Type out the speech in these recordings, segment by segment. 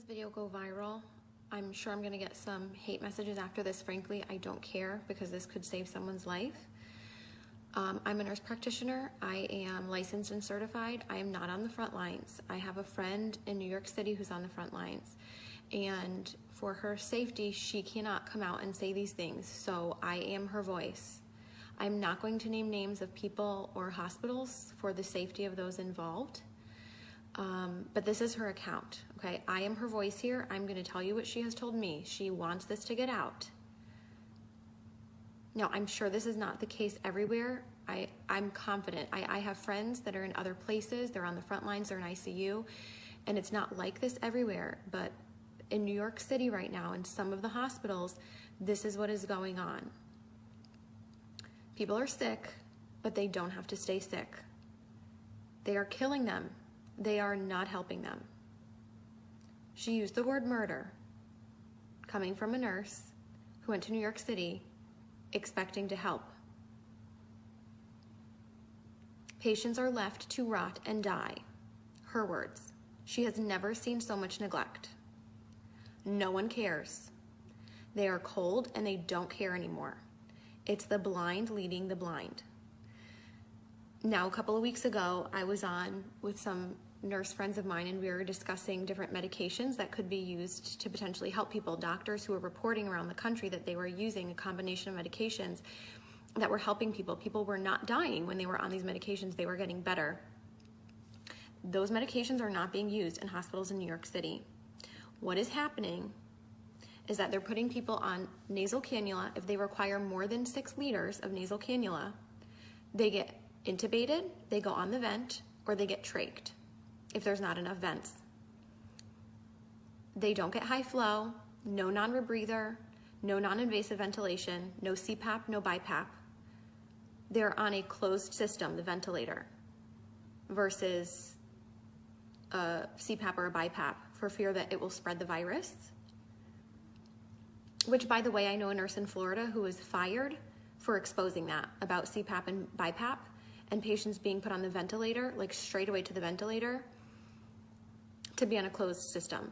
video go viral. I'm sure I'm gonna get some hate messages after this. Frankly, I don't care because this could save someone's life. I'm a nurse practitioner. I am licensed and certified. I am not on the front lines. I have a friend in New York City who's on the front lines. And for her safety, she cannot come out and say these things. So I am her voice. I'm not going to name names of people or hospitals for the safety of those involved. But this is her account, okay? I am her voice here. I'm gonna tell you what she has told me. She wants this to get out. Now, I'm sure this is not the case everywhere. I'm confident. I have friends that are in other places. They're on the front lines, they're in ICU, and it's not like this everywhere. But in New York City right now, in some of the hospitals, this is what is going on. People are sick, but they don't have to stay sick. They are killing them. They are not helping them. She used the word murder, coming from a nurse who went to New York City expecting to help. Patients are left to rot and die. Her words. She has never seen so much neglect. No one cares. They are cold and they don't care anymore. It's the blind leading the blind. Now, a couple of weeks ago, I was on with some nurse friends of mine and we were discussing different medications that could be used to potentially help people. Doctors who were reporting around the country that they were using a combination of medications that were helping people. People were not dying when they were on these medications. They were getting better. Those medications are not being used in hospitals in New York City. What is happening is that they're putting people on nasal cannula. If they require more than 6 liters of nasal cannula, they get intubated, they go on the vent, or they get trached if there's not enough vents. They don't get high flow, no non-rebreather, no non-invasive ventilation, no CPAP, no BiPAP. They're on a closed system, the ventilator, versus a CPAP or a BiPAP for fear that it will spread the virus. Which, by the way, I know a nurse in Florida who was fired for exposing that about CPAP and BiPAP and patients being put on the ventilator, like straight away to the ventilator, to be on a closed system.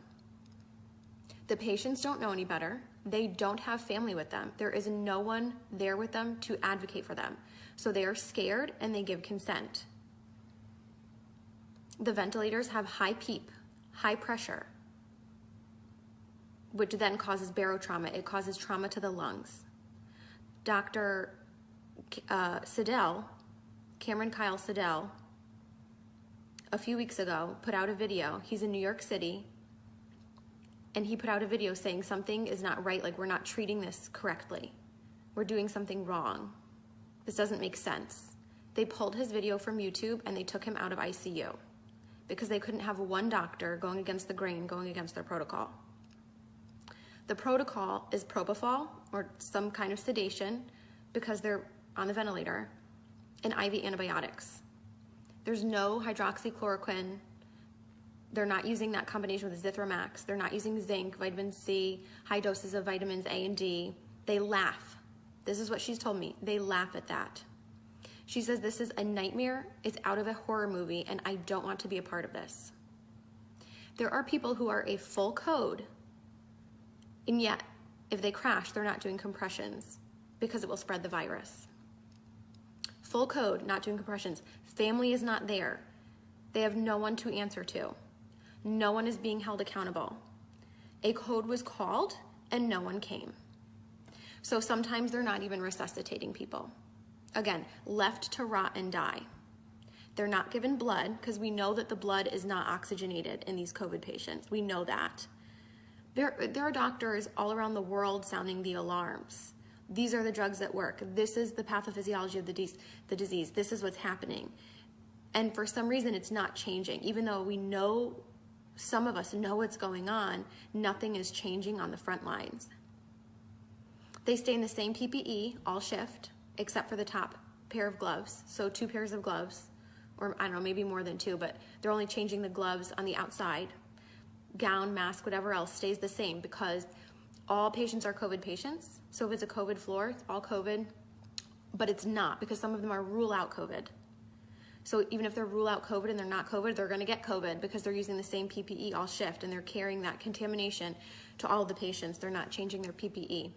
The patients don't know any better. They don't have family with them. There is no one there with them to advocate for them. So they are scared and they give consent. The ventilators have high PEEP, high pressure, which then causes barotrauma. It causes trauma to the lungs. Dr. Siddell, Cameron Kyle Siddell, a few weeks ago put out a video. He's in New York City, and he put out a video saying something is not right, like we're not treating this correctly. We're doing something wrong. This doesn't make sense. They pulled his video from YouTube and they took him out of ICU because they couldn't have one doctor going against the grain, going against their protocol. The protocol is propofol or some kind of sedation because they're on the ventilator, and IV antibiotics. There's no hydroxychloroquine. They're not using that combination with Zithromax. They're not using zinc, vitamin C, high doses of vitamins A and D. They laugh. This is what she's told me. They laugh at that. She says this is a nightmare. It's out of a horror movie, and I don't want to be a part of this. There are people who are a full code, and yet if they crash, they're not doing compressions because it will spread the virus. Full code, not doing compressions. Family is not there. They have no one to answer to. No one is being held accountable. A code was called and no one came. So sometimes they're not even resuscitating people. Again, left to rot and die. They're not given blood because we know that the blood is not oxygenated in these COVID patients. We know that. There are doctors all around the world sounding the alarms. These are the drugs that work. This is the pathophysiology of the disease. This is what's happening. And for some reason, it's not changing. Even though we know, some of us know what's going on, nothing is changing on the front lines. They stay in the same PPE all shift, except for the top pair of gloves. So 2 pairs of gloves, or I don't know, maybe more than 2, but they're only changing the gloves on the outside. Gown, mask, whatever else stays the same because all patients are COVID patients. So if it's a COVID floor, it's all COVID, but it's not because some of them are rule out COVID. So even if they rule out COVID and they're not COVID, they're going to get COVID because they're using the same PPE all shift and they're carrying that contamination to all of the patients. They're not changing their PPE.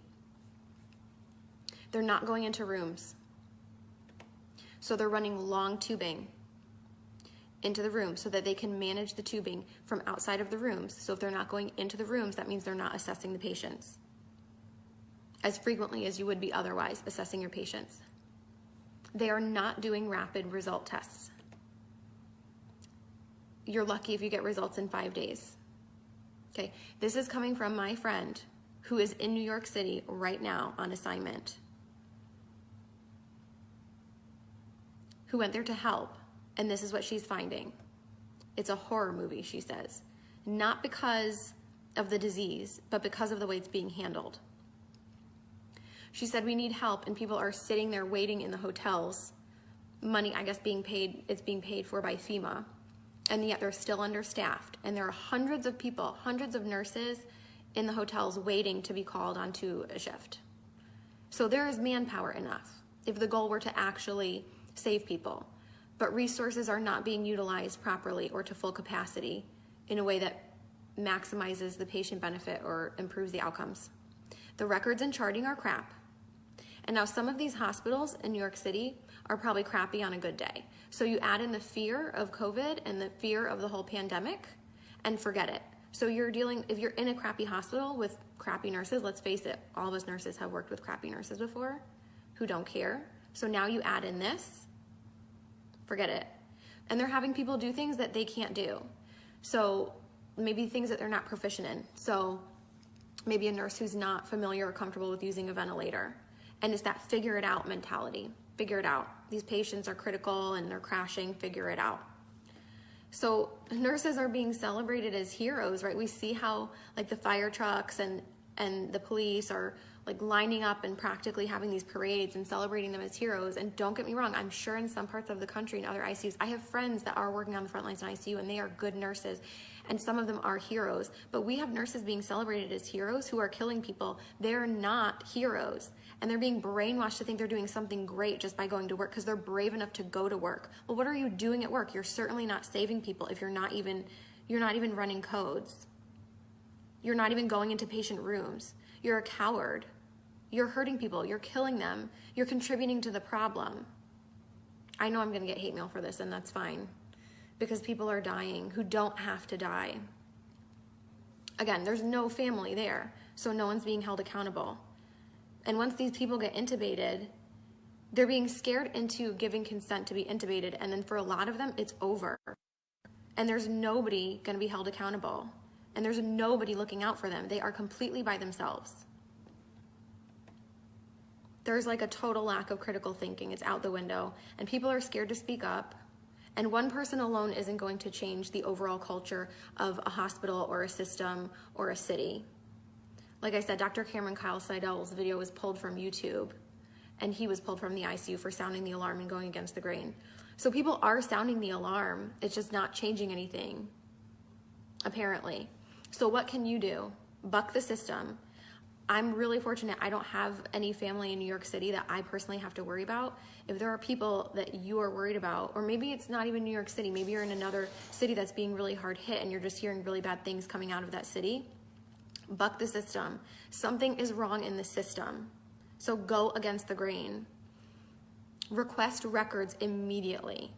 They're not going into rooms. So they're running long tubing into the room so that they can manage the tubing from outside of the rooms. So if they're not going into the rooms, that means they're not assessing the patients as frequently as you would be otherwise assessing your patients. They are not doing rapid result tests. You're lucky if you get results in 5 days. Okay, this is coming from my friend who is in New York City right now on assignment, who went there to help, and this is what she's finding. It's a horror movie, she says. Not because of the disease, but because of the way it's being handled. She said, we need help, and people are sitting there waiting in the hotels. Money, I guess, it's being paid for by FEMA, and yet they're still understaffed. And there are hundreds of people, hundreds of nurses in the hotels waiting to be called onto a shift. So there is manpower enough if the goal were to actually save people. But resources are not being utilized properly or to full capacity in a way that maximizes the patient benefit or improves the outcomes. The records and charting are crap. And now some of these hospitals in New York City are probably crappy on a good day. So you add in the fear of COVID and the fear of the whole pandemic and forget it. So if you're in a crappy hospital with crappy nurses, let's face it, all of us nurses have worked with crappy nurses before who don't care. So now you add in this, forget it. And they're having people do things that they can't do. So maybe things that they're not proficient in. So maybe a nurse who's not familiar or comfortable with using a ventilator. And it's that figure it out mentality. Figure it out. These patients are critical and they're crashing, figure it out. So nurses are being celebrated as heroes, right? We see how like the fire trucks and the police are like lining up and practically having these parades and celebrating them as heroes. And don't get me wrong, I'm sure in some parts of the country and other ICUs, I have friends that are working on the front lines in ICU and they are good nurses. And some of them are heroes, but we have nurses being celebrated as heroes who are killing people. They're not heroes. And they're being brainwashed to think they're doing something great just by going to work because they're brave enough to go to work. Well, what are you doing at work? You're certainly not saving people if you're not even running codes. You're not even going into patient rooms. You're a coward. You're hurting people. You're killing them. You're contributing to the problem. I know I'm going to get hate mail for this, and that's fine, because people are dying who don't have to die. Again, there's no family there, so no one's being held accountable. And once these people get intubated, they're being scared into giving consent to be intubated, and then for a lot of them, it's over. And there's nobody going to be held accountable, and there's nobody looking out for them. They are completely by themselves. There's like a total lack of critical thinking. It's out the window, and people are scared to speak up. And one person alone isn't going to change the overall culture of a hospital or a system or a city. Like I said, Dr. Cameron Kyle Seidel's video was pulled from YouTube, and he was pulled from the ICU for sounding the alarm and going against the grain. So people are sounding the alarm. It's just not changing anything, apparently. So what can you do? Buck the system. I'm really fortunate I don't have any family in New York City that I personally have to worry about. If there are people that you are worried about, or maybe it's not even New York City, maybe you're in another city that's being really hard hit and you're just hearing really bad things coming out of that city, buck the system. Something is wrong in the system. So go against the grain. Request records immediately.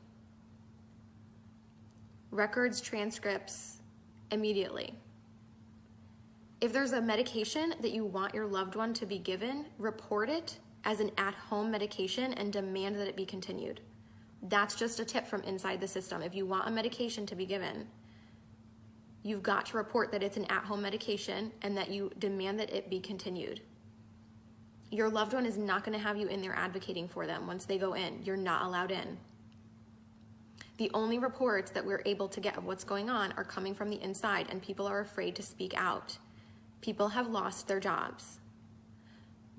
Records, transcripts, immediately. If there's a medication that you want your loved one to be given, report it as an at-home medication and demand that it be continued. That's just a tip from inside the system. If you want a medication to be given, you've got to report that it's an at-home medication and that you demand that it be continued. Your loved one is not going to have you in there advocating for them once they go in. You're not allowed in. The only reports that we're able to get of what's going on are coming from the inside, and people are afraid to speak out. People have lost their jobs.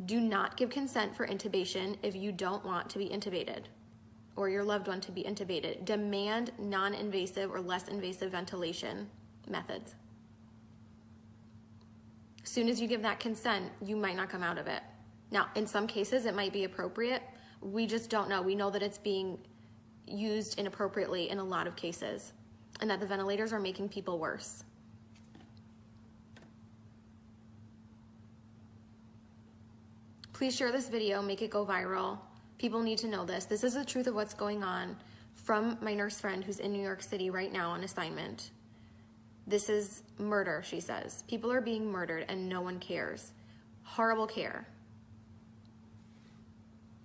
Do not give consent for intubation if you don't want to be intubated or your loved one to be intubated. Demand non-invasive or less invasive ventilation methods. As soon as you give that consent, you might not come out of it. Now, in some cases, it might be appropriate. We just don't know. We know that it's being used inappropriately in a lot of cases, and that the ventilators are making people worse. Please share this video, make it go viral. People need to know this. This is the truth of what's going on from my nurse friend who's in New York City right now on assignment. This is murder, she says. People are being murdered and no one cares. Horrible care.